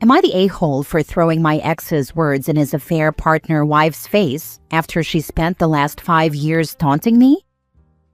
Am I the a-hole for throwing my ex's words in his affair partner wife's face after she spent the last 5 years taunting me?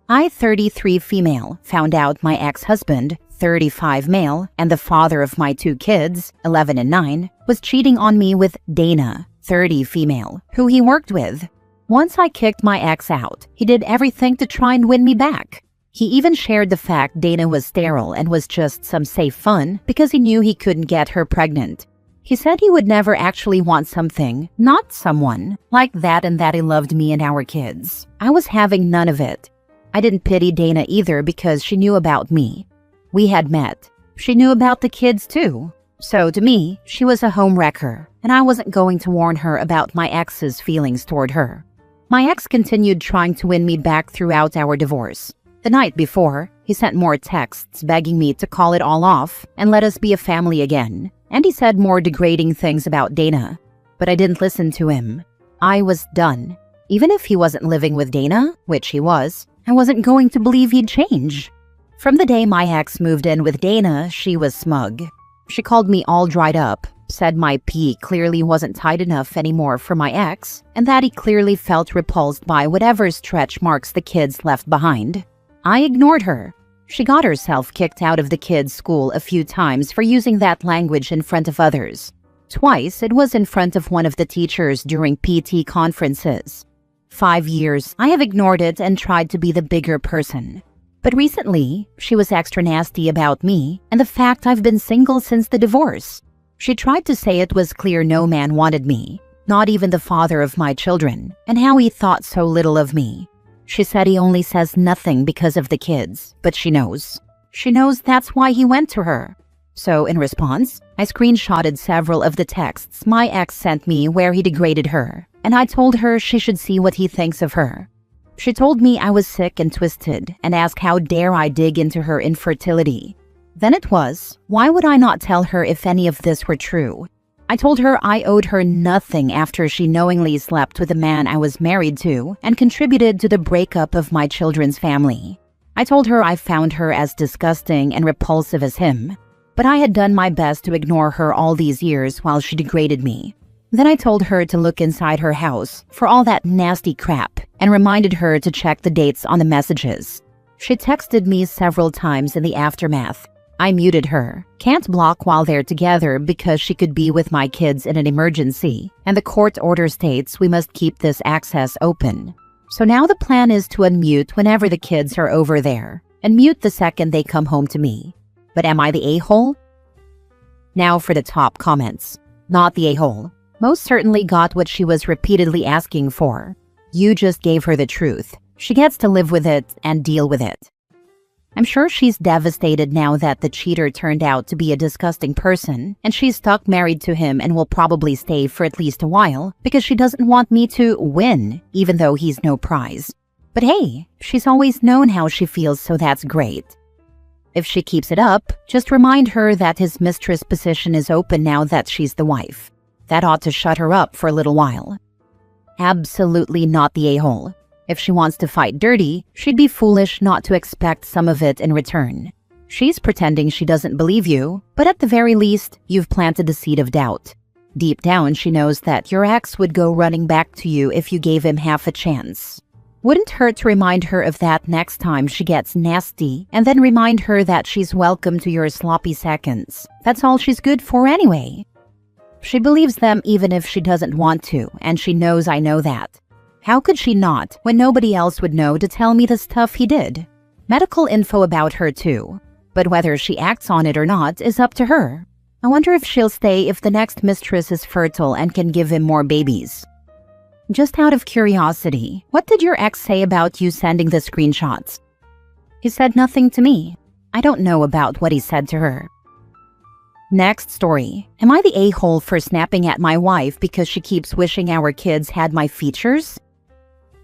I, 33 female, found out my ex-husband, 35 male, and the father of my 2 kids, 11 and 9, was cheating on me with Dana, 30 female, who he worked with. Once I kicked my ex out, he did everything to try and win me back. He even shared the fact Dana was sterile and was just some safe fun because he knew he couldn't get her pregnant. He said he would never actually want something, not someone, like that and that he loved me and our kids. I was having none of it. I didn't pity Dana either because she knew about me. We had met. She knew about the kids too. So to me, she was a home wrecker, and I wasn't going to warn her about my ex's feelings toward her. My ex continued trying to win me back throughout our divorce. The night before, he sent more texts begging me to call it all off and let us be a family again. And he said more degrading things about Dana. But I didn't listen to him. I was done. Even if he wasn't living with Dana, which he was, I wasn't going to believe he'd change. From the day my ex moved in with Dana, she was smug. She called me all dried up, said my pee clearly wasn't tight enough anymore for my ex, and that he clearly felt repulsed by whatever stretch marks the kids left behind. I ignored her. She got herself kicked out of the kids' school a few times for using that language in front of others. Twice, it was in front of one of the teachers during PT conferences. 5 years, I have ignored it and tried to be the bigger person. But recently, she was extra nasty about me and the fact I've been single since the divorce. She tried to say it was clear no man wanted me, not even the father of my children, and how he thought so little of me. She said he only says nothing because of the kids, but she knows. She knows that's why he went to her. So in response, I screenshotted several of the texts my ex sent me where he degraded her, and I told her she should see what he thinks of her. She told me I was sick and twisted and asked how dare I dig into her infertility. Then it was, why would I not tell her if any of this were true? I told her I owed her nothing after she knowingly slept with a man I was married to and contributed to the breakup of my children's family. I told her I found her as disgusting and repulsive as him, but I had done my best to ignore her all these years while she degraded me. Then I told her to look inside her house for all that nasty crap and reminded her to check the dates on the messages. She texted me several times in the aftermath. I muted her. Can't block while they're together because she could be with my kids in an emergency, and the court order states we must keep this access open. So now the plan is to unmute whenever the kids are over there, and mute the second they come home to me. But am I the a-hole? Now for the top comments. Not the a-hole. Most certainly got what she was repeatedly asking for. You just gave her the truth. She gets to live with it and deal with it. I'm sure she's devastated now that the cheater turned out to be a disgusting person, and she's stuck married to him and will probably stay for at least a while because she doesn't want me to win, even though he's no prize. But hey, she's always known how she feels, so that's great. If she keeps it up, just remind her that his mistress position is open now that she's the wife. That ought to shut her up for a little while. Absolutely not the a-hole. If she wants to fight dirty, she'd be foolish not to expect some of it in return. She's pretending she doesn't believe you, but at the very least, you've planted the seed of doubt. Deep down, she knows that your ex would go running back to you if you gave him half a chance. Wouldn't hurt to remind her of that next time she gets nasty, and then remind her that she's welcome to your sloppy seconds. That's all she's good for anyway. She believes them even if she doesn't want to, and she knows I know that. How could she not, when nobody else would know to tell me the stuff he did? Medical info about her too. But whether she acts on it or not is up to her. I wonder if she'll stay if the next mistress is fertile and can give him more babies. Just out of curiosity, what did your ex say about you sending the screenshots? He said nothing to me. I don't know about what he said to her. Next story. Am I the a-hole for snapping at my wife because she keeps wishing our kids had my features?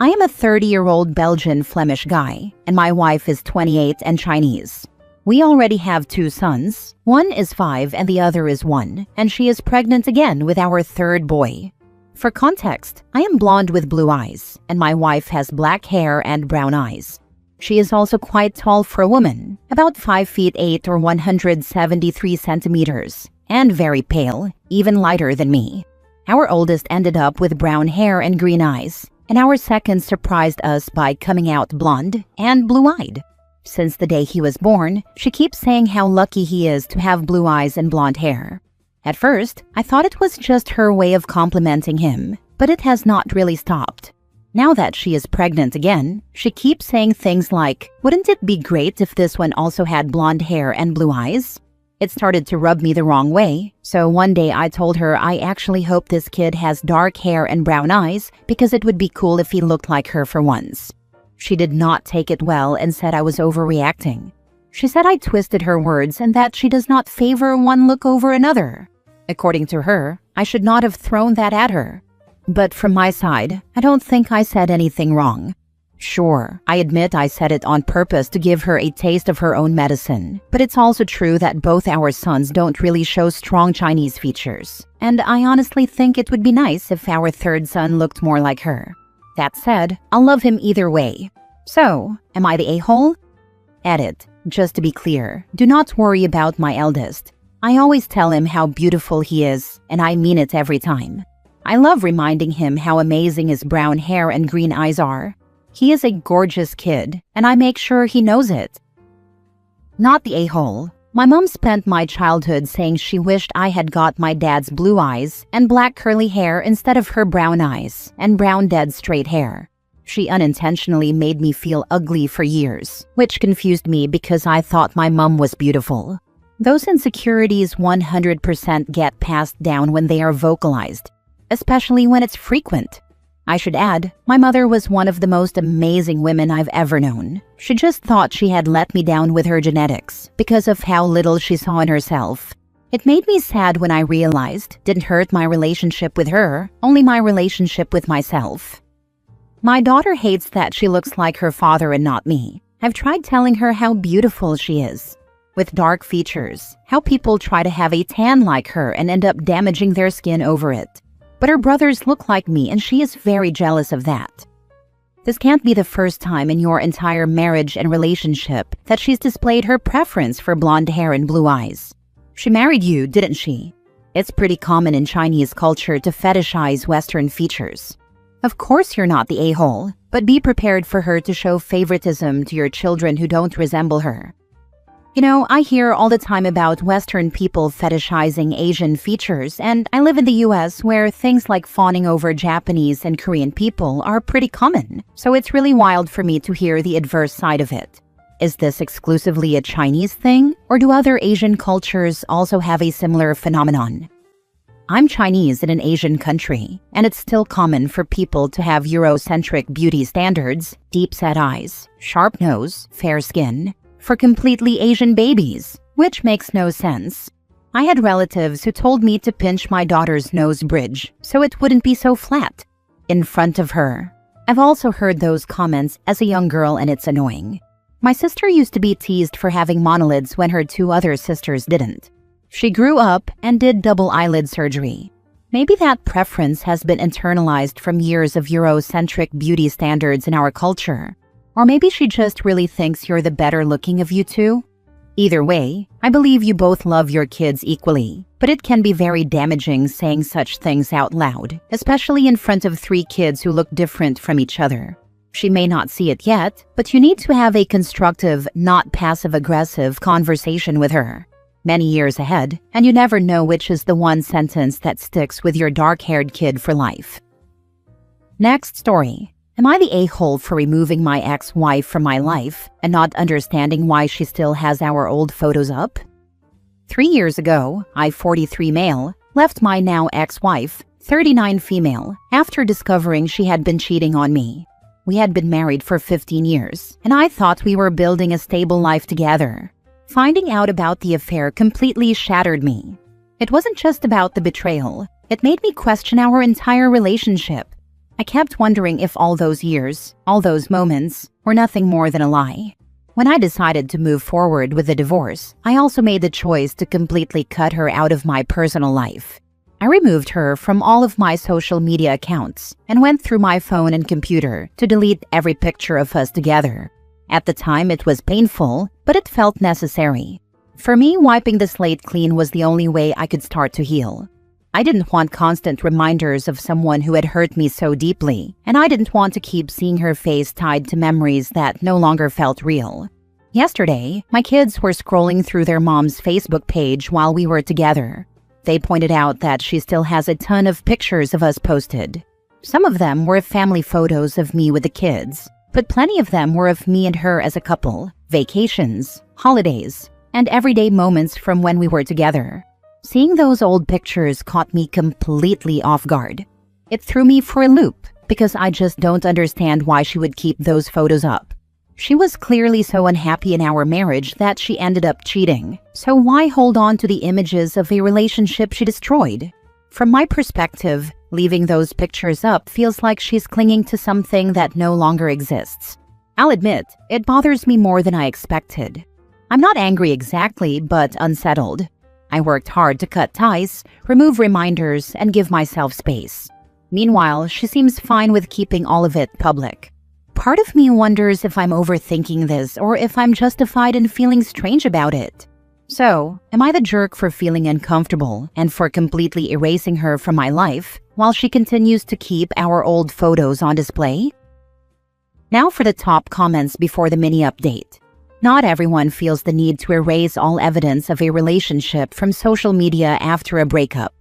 I am a 30-year-old Belgian Flemish guy, and my wife is 28 and Chinese. We already have 2 sons. One is 5 and the other is 1, and she is pregnant again with our 3rd boy. For context, I am blonde with blue eyes, and my wife has black hair and brown eyes. She is also quite tall for a woman, about 5 feet 8 or 173 centimeters. and very pale, even lighter than me. Our oldest ended up with brown hair and green eyes, and our second surprised us by coming out blonde and blue-eyed. Since the day he was born, she keeps saying how lucky he is to have blue eyes and blonde hair. At first, I thought it was just her way of complimenting him, but it has not really stopped. Now that she is pregnant again, she keeps saying things like, "Wouldn't it be great if this one also had blonde hair and blue eyes?" It started to rub me the wrong way, so one day I told her I actually hope this kid has dark hair and brown eyes because it would be cool if he looked like her for once. She did not take it well and said I was overreacting. She said I twisted her words and that she does not favor one look over another. According to her, I should not have thrown that at her. But from my side, I don't think I said anything wrong. Sure, I admit I said it on purpose to give her a taste of her own medicine, but it's also true that both our sons don't really show strong Chinese features, and I honestly think it would be nice if our third son looked more like her. That said, I'll love him either way. So, am I the a-hole? Edit. Just to be clear, do not worry about my eldest. I always tell him how beautiful he is, and I mean it every time. I love reminding him how amazing his brown hair and green eyes are. He is a gorgeous kid, and I make sure he knows it. Not the a-hole. My mom spent my childhood saying she wished I had got my dad's blue eyes and black curly hair instead of her brown eyes and brown dead straight hair. She unintentionally made me feel ugly for years, which confused me because I thought my mom was beautiful. Those insecurities 100% get passed down when they are vocalized, especially when it's frequent. I should add, my mother was one of the most amazing women I've ever known. She just thought she had let me down with her genetics because of how little she saw in herself. It made me sad when I realized it didn't hurt my relationship with her, only my relationship with myself. My daughter hates that she looks like her father and not me. I've tried telling her how beautiful she is, with dark features, how people try to have a tan like her and end up damaging their skin over it. But her brothers look like me and she is very jealous of that. This can't be the first time in your entire marriage and relationship that she's displayed her preference for blonde hair and blue eyes. She married you, didn't she? It's pretty common in Chinese culture to fetishize Western features. Of course you're not the a-hole, but be prepared for her to show favoritism to your children who don't resemble her. You know, I hear all the time about Western people fetishizing Asian features, and I live in the US where things like fawning over Japanese and Korean people are pretty common, so it's really wild for me to hear the adverse side of it. Is this exclusively a Chinese thing, or do other Asian cultures also have a similar phenomenon? I'm Chinese in an Asian country, and it's still common for people to have Eurocentric beauty standards, deep-set eyes, sharp nose, fair skin, for completely Asian babies, which makes no sense. I had relatives who told me to pinch my daughter's nose bridge so it wouldn't be so flat in front of her. I've also heard those comments as a young girl and it's annoying. My sister used to be teased for having monolids when her two other sisters didn't. She grew up and did double eyelid surgery. Maybe that preference has been internalized from years of Eurocentric beauty standards in our culture. Or maybe she just really thinks you're the better looking of you two. Either way, I believe you both love your kids equally, but it can be very damaging saying such things out loud, especially in front of three kids who look different from each other. She may not see it yet, but you need to have a constructive, not passive-aggressive conversation with her. Many years ahead, and you never know which is the one sentence that sticks with your dark-haired kid for life. Next story. Am I the a-hole for removing my ex-wife from my life and not understanding why she still has our old photos up? 3 years ago, I, 43 male, left my now ex-wife, 39 female, after discovering she had been cheating on me. We had been married for 15 years, and I thought we were building a stable life together. Finding out about the affair completely shattered me. It wasn't just about the betrayal. It made me question our entire relationship. I kept wondering if all those years, all those moments, were nothing more than a lie. When I decided to move forward with the divorce, I also made the choice to completely cut her out of my personal life. I removed her from all of my social media accounts and went through my phone and computer to delete every picture of us together. At the time, it was painful, but it felt necessary. For me, wiping the slate clean was the only way I could start to heal. I didn't want constant reminders of someone who had hurt me so deeply, and I didn't want to keep seeing her face tied to memories that no longer felt real. Yesterday, my kids were scrolling through their mom's Facebook page while we were together. They pointed out that she still has a ton of pictures of us posted. Some of them were family photos of me with the kids, but plenty of them were of me and her as a couple, vacations, holidays, and everyday moments from when we were together. Seeing those old pictures caught me completely off guard. It threw me for a loop because I just don't understand why she would keep those photos up. She was clearly so unhappy in our marriage that she ended up cheating. So why hold on to the images of a relationship she destroyed? From my perspective, leaving those pictures up feels like she's clinging to something that no longer exists. I'll admit, it bothers me more than I expected. I'm not angry exactly, but unsettled. I worked hard to cut ties, remove reminders, and give myself space. Meanwhile, she seems fine with keeping all of it public. Part of me wonders if I'm overthinking this or if I'm justified in feeling strange about it. So, am I the jerk for feeling uncomfortable and for completely erasing her from my life while she continues to keep our old photos on display? Now for the top comments before the mini update. Not everyone feels the need to erase all evidence of a relationship from social media after a breakup.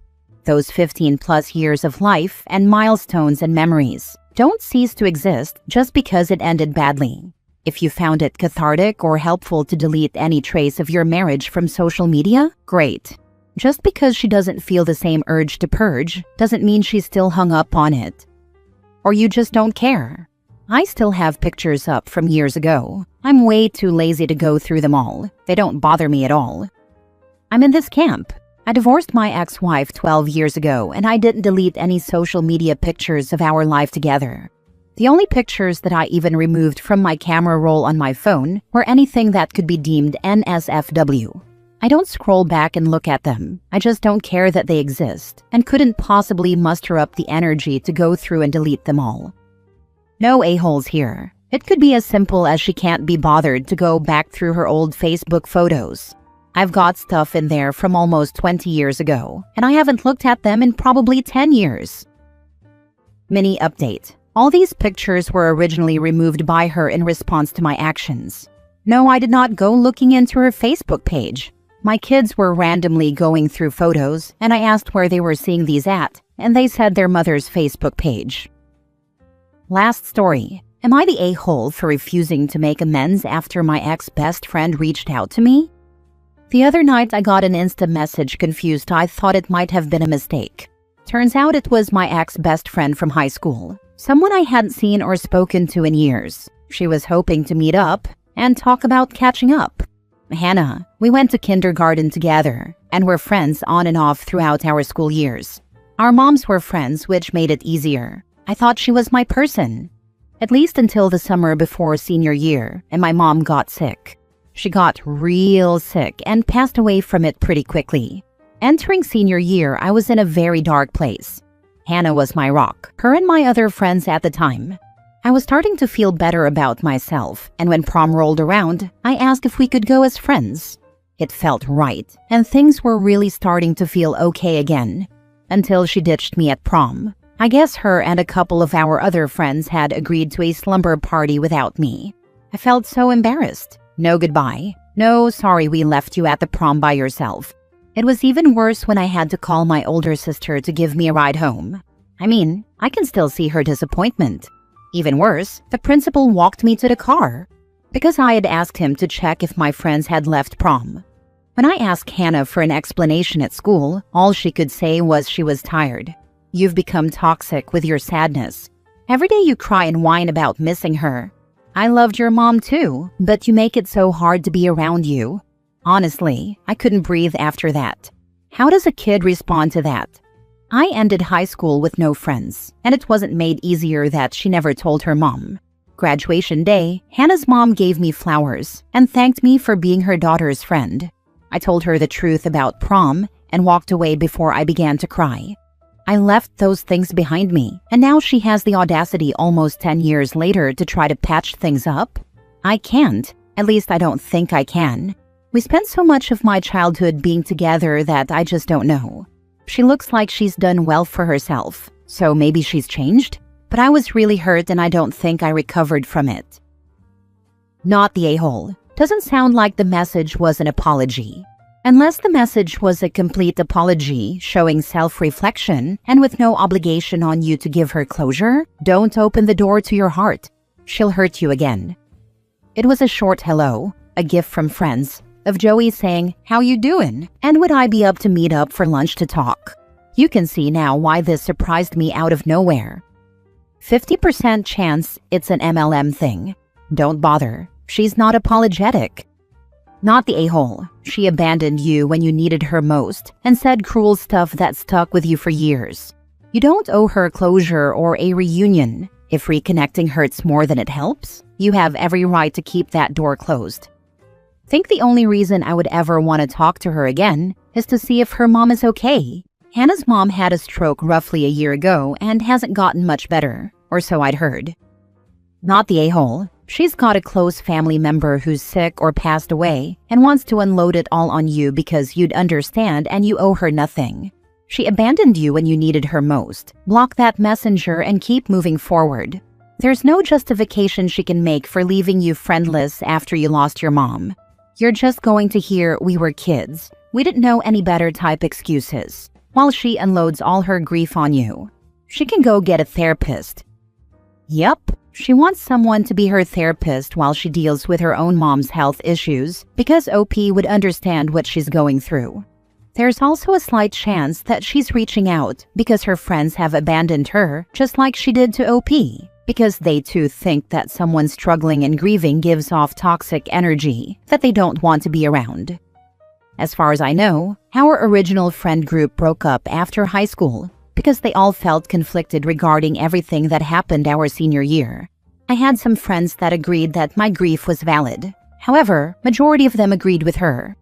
Those 15+ years of life and milestones and memories don't cease to exist just because it ended badly. If you found it cathartic or helpful to delete any trace of your marriage from social media, great. Just because she doesn't feel the same urge to purge doesn't mean she's still hung up on it. Or you just don't care. I still have pictures up from years ago. I'm way too lazy to go through them all. They don't bother me at all. I'm in this camp. I divorced my ex-wife 12 years ago, and I didn't delete any social media pictures of our life together. The only pictures that I even removed from my camera roll on my phone were anything that could be deemed NSFW. I don't scroll back and look at them. I just don't care that they exist, and couldn't possibly muster up the energy to go through and delete them all. No a-holes here. It could be as simple as she can't be bothered to go back through her old Facebook photos. I've got stuff in there from almost 20 years ago, and I haven't looked at them in probably 10 years. Mini update. All these pictures were originally removed by her in response to my actions. No, I did not go looking into her Facebook page. My kids were randomly going through photos, and I asked where they were seeing these at, and they said their mother's Facebook page. Last story. Am I the a-hole for refusing to make amends after my ex-best friend reached out to me? The other night I got an Insta message confused. I thought it might have been a mistake. Turns out it was my ex-best friend from high school, someone I hadn't seen or spoken to in years. She was hoping to meet up and talk about catching up. Hannah, we went to kindergarten together and were friends on and off throughout our school years. Our moms were friends, which made it easier. I thought she was my person. At least until the summer before senior year, and my mom got sick. She got real sick and passed away from it pretty quickly. Entering senior year, I was in a very dark place. Hannah was my rock, her and my other friends at the time. I was starting to feel better about myself, and when prom rolled around, I asked if we could go as friends. It felt right, and things were really starting to feel okay again. Until she ditched me at prom. I guess her and a couple of our other friends had agreed to a slumber party without me. I felt so embarrassed. No goodbye. No sorry we left you at the prom by yourself. It was even worse when I had to call my older sister to give me a ride home. I mean, I can still see her disappointment. Even worse, the principal walked me to the car because I had asked him to check if my friends had left prom. When I asked Hannah for an explanation at school, all she could say was she was tired. You've become toxic with your sadness. Every day you cry and whine about missing her. I loved your mom too, but you make it so hard to be around you. Honestly, I couldn't breathe after that. How does a kid respond to that? I ended high school with no friends, and it wasn't made easier that she never told her mom. Graduation day, Hannah's mom gave me flowers and thanked me for being her daughter's friend. I told her the truth about prom and walked away before I began to cry. I left those things behind me, and now she has the audacity almost 10 years later to try to patch things up? I can't. At least I don't think I can. We spent so much of my childhood being together that I just don't know. She looks like she's done well for herself, so maybe she's changed? But I was really hurt and I don't think I recovered from it. Not the a-hole. Doesn't sound like the message was an apology. Unless the message was a complete apology, showing self-reflection, and with no obligation on you to give her closure, don't open the door to your heart. She'll hurt you again. It was a short hello, a gift from friends, of Joey saying, "How you doing? And would I be up to meet up for lunch to talk?" You can see now why this surprised me out of nowhere. 50% chance it's an MLM thing. Don't bother. She's not apologetic. Not the a-hole. She abandoned you when you needed her most and said cruel stuff that stuck with you for years. You don't owe her closure or a reunion. If reconnecting hurts more than it helps, you have every right to keep that door closed. Think the only reason I would ever want to talk to her again is to see if her mom is okay. Hannah's mom had a stroke roughly a year ago and hasn't gotten much better, or so I'd heard. Not the a-hole. She's got a close family member who's sick or passed away and wants to unload it all on you because you'd understand and you owe her nothing. She abandoned you when you needed her most. Block that messenger and keep moving forward. There's no justification she can make for leaving you friendless after you lost your mom. You're just going to hear "we were kids, we didn't know any better" type excuses, while she unloads all her grief on you. She can go get a therapist. Yep, she wants someone to be her therapist while she deals with her own mom's health issues because OP would understand what she's going through. There's also a slight chance that she's reaching out because her friends have abandoned her just like she did to OP, because they too think that someone struggling and grieving gives off toxic energy that they don't want to be around. As far as I know, our original friend group broke up after high school because they all felt conflicted regarding everything that happened our senior year. I had some friends that agreed that my grief was valid. However, majority of them agreed with her.